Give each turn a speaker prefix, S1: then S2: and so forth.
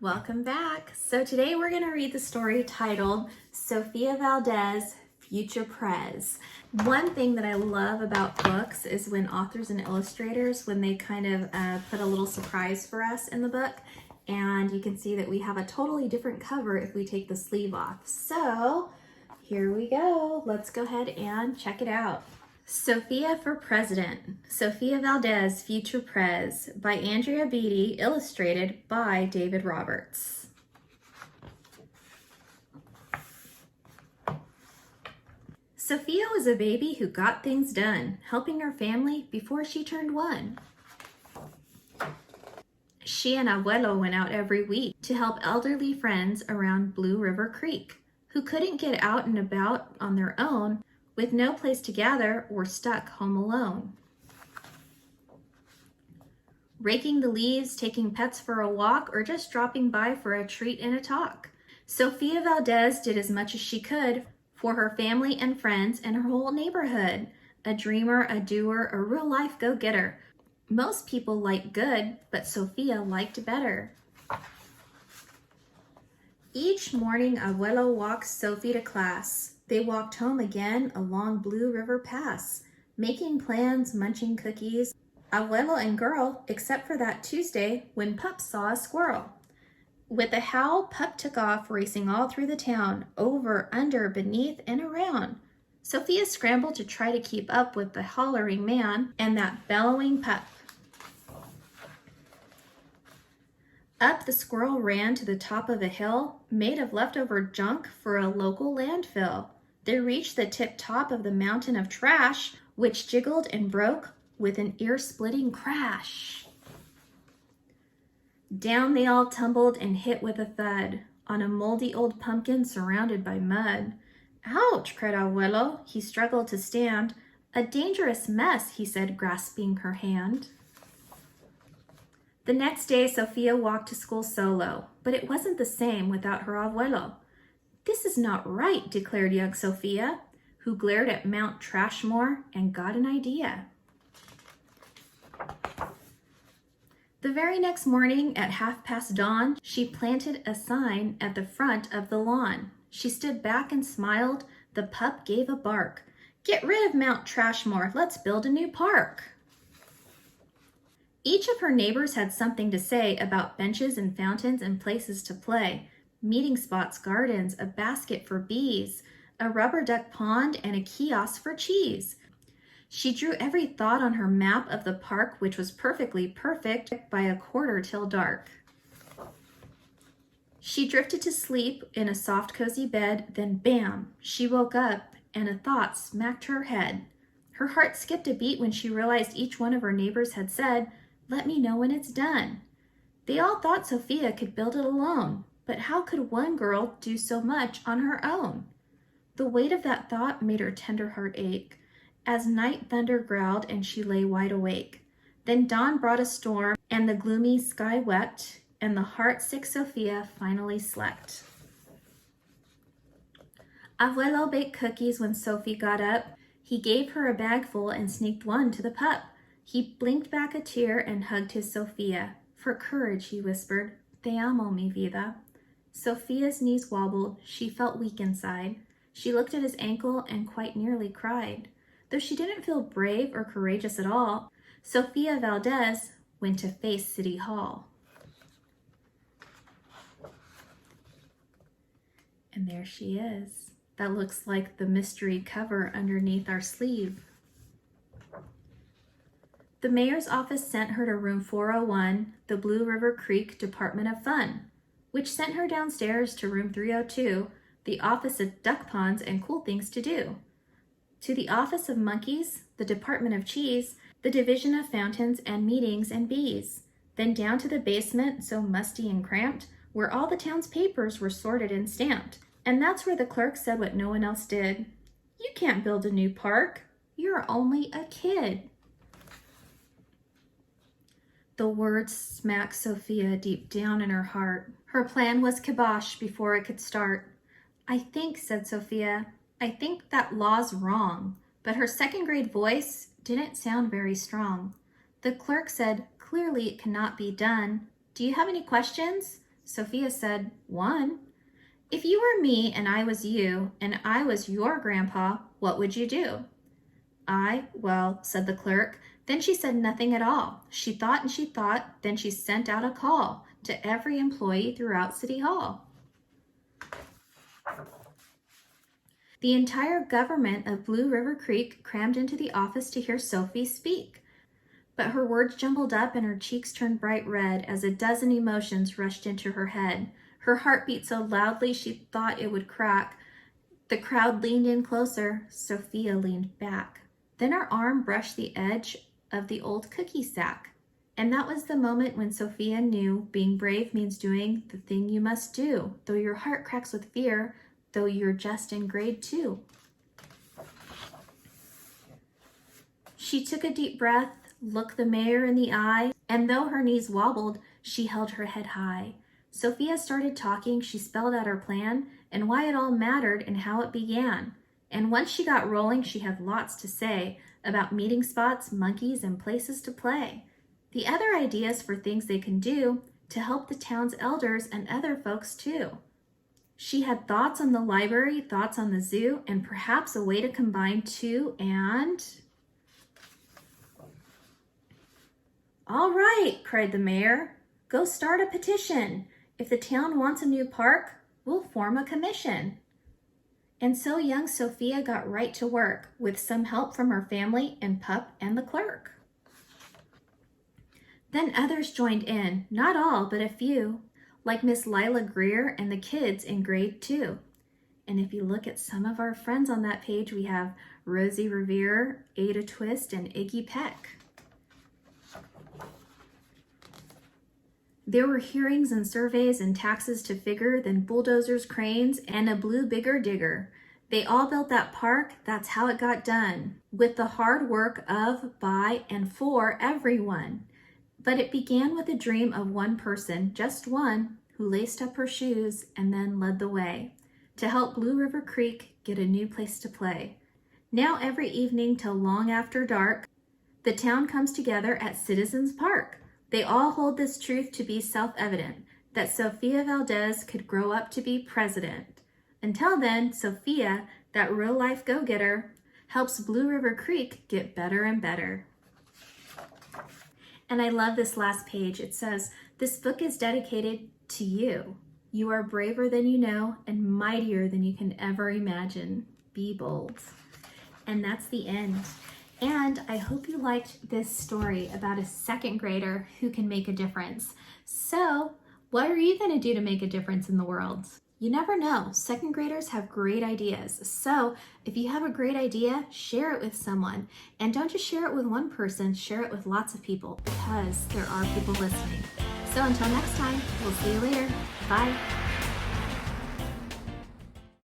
S1: Welcome back. So today we're going to read the story titled Sofia Valdez, Future Prez. One thing that I love about books is when authors and illustrators, when they kind of put a little surprise for us in the book. And you can see that we have a totally different cover if we take the sleeve off. So here we go. Let's go ahead and check it out. Sofia for President, Sofia Valdez, Future Prez, by Andrea Beatty, illustrated by David Roberts. Sofia was a baby who got things done, helping her family before she turned 1. She and Abuelo went out every week to help elderly friends around Blue River Creek who couldn't get out and about on their own with no place to gather or stuck home alone. Raking the leaves, taking pets for a walk, or just dropping by for a treat and a talk. Sofia Valdez did as much as she could for her family and friends and her whole neighborhood. A dreamer, a doer, a real-life go-getter. Most people like good, but Sofia liked better. Each morning, Abuelo walked Sophie to class. They walked home again along Blue River Pass, making plans, munching cookies. Abuelo and girl, except for that Tuesday when Pup saw a squirrel. With a howl, Pup took off, racing all through the town, over, under, beneath, and around. Sofia scrambled to try to keep up with the hollering man and that bellowing Pup. Up the squirrel ran to the top of a hill made of leftover junk for a local landfill. They reached the tip top of the mountain of trash, which jiggled and broke with an ear-splitting crash. Down they all tumbled and hit with a thud on a moldy old pumpkin surrounded by mud. "Ouch," cried Abuelo. He struggled to stand. "A dangerous mess," he said, grasping her hand. The next day, Sofia walked to school solo, but it wasn't the same without her abuelo. "This is not right," declared young Sofia, who glared at Mount Trashmore and got an idea. The very next morning at dawn, she planted a sign at the front of the lawn. She stood back and smiled. The pup gave a bark. "Get rid of Mount Trashmore. Let's build a new park." Each of her neighbors had something to say about benches and fountains and places to play. Meeting spots, gardens, a basket for bees, a rubber duck pond, and a kiosk for cheese. She drew every thought on her map of the park, which was perfectly perfect by a quarter till dark. She drifted to sleep in a soft, cozy bed, then bam, she woke up and a thought smacked her head. Her heart skipped a beat when she realized each one of her neighbors had said, "Let me know when it's done." They all thought Sofia could build it alone. But how could one girl do so much on her own? The weight of that thought made her tender heart ache, as night thunder growled and she lay wide awake. Then dawn brought a storm, and the gloomy sky wept, and the heart-sick Sofia finally slept. Abuelo baked cookies when Sophie got up. He gave her a bagful and sneaked one to the pup. He blinked back a tear and hugged his Sofia. "For courage," he whispered. "Te amo, mi vida." Sofia's knees wobbled. She felt weak inside. She looked at his ankle and quite nearly cried. Though she didn't feel brave or courageous at all, Sofia Valdez went to face City Hall. And there she is. That looks like the mystery cover underneath our sleeve. The mayor's office sent her to room 401, the Blue River Creek Department of Fun, which sent her downstairs to room 302, the office of duck ponds and cool things to do. To the office of monkeys, the department of cheese, the division of fountains and meetings and bees. Then down to the basement, so musty and cramped, where all the town's papers were sorted and stamped. And that's where the clerk said what no one else did. "You can't build a new park. You're only a kid." The words smacked Sofia deep down in her heart. Her plan was kibosh before it could start. "I think," said Sofia, "I think that law's wrong." But her second-grade voice didn't sound very strong. The clerk said, "Clearly it cannot be done. Do you have any questions?" Sophia said, 1. If you were me and I was you and I was your grandpa, what would you do? Well, said the clerk. Then she said nothing at all. She thought and she thought, then she sent out a call to every employee throughout City Hall. The entire government of Blue River Creek crammed into the office to hear Sophie speak. But her words jumbled up and her cheeks turned bright red as a dozen emotions rushed into her head. Her heart beat so loudly she thought it would crack. The crowd leaned in closer. Sophia leaned back. Then her arm brushed the edge of the old cookie sack. And that was the moment when Sophia knew being brave means doing the thing you must do, though your heart cracks with fear, though you're just in grade 2. She took a deep breath, looked the mayor in the eye, and though her knees wobbled, she held her head high. Sophia started talking. She spelled out her plan and why it all mattered and how it began. And once she got rolling, she had lots to say about meeting spots, monkeys, and places to play. The other ideas for things they can do to help the town's elders and other folks too. She had thoughts on the library, thoughts on the zoo, and perhaps a way to combine 2 and... All right, cried the mayor. Go start a petition. If the town wants a new park, we'll form a commission. And so young Sophia got right to work with some help from her family and pup and the clerk. Then others joined in, not all, but a few, like Miss Lila Greer and the kids in grade 2. And if you look at some of our friends on that page, we have Rosie Revere, Ada Twist, and Iggy Peck. There were hearings and surveys and taxes to figure, then bulldozers, cranes, and a blue bigger digger. They all built that park. That's how it got done, with the hard work of, by, and for everyone. But it began with a dream of one person, just one, who laced up her shoes and then led the way to help Blue River Creek get a new place to play. Now every evening till long after dark, the town comes together at Citizens Park. They all hold this truth to be self-evident, that Sofia Valdez could grow up to be president. Until then, Sophia, that real-life go-getter, helps Blue River Creek get better and better. And I love this last page. It says, this book is dedicated to you. You are braver than you know and mightier than you can ever imagine. Be bold. And that's the end. And I hope you liked this story about a second grader who can make a difference. So, what are you going to do to make a difference in the world? You never know. Second graders have great ideas. So, if you have a great idea, share it with someone. And don't just share it with one person, share it with lots of people because there are people listening. So until next time, we'll see you later. Bye.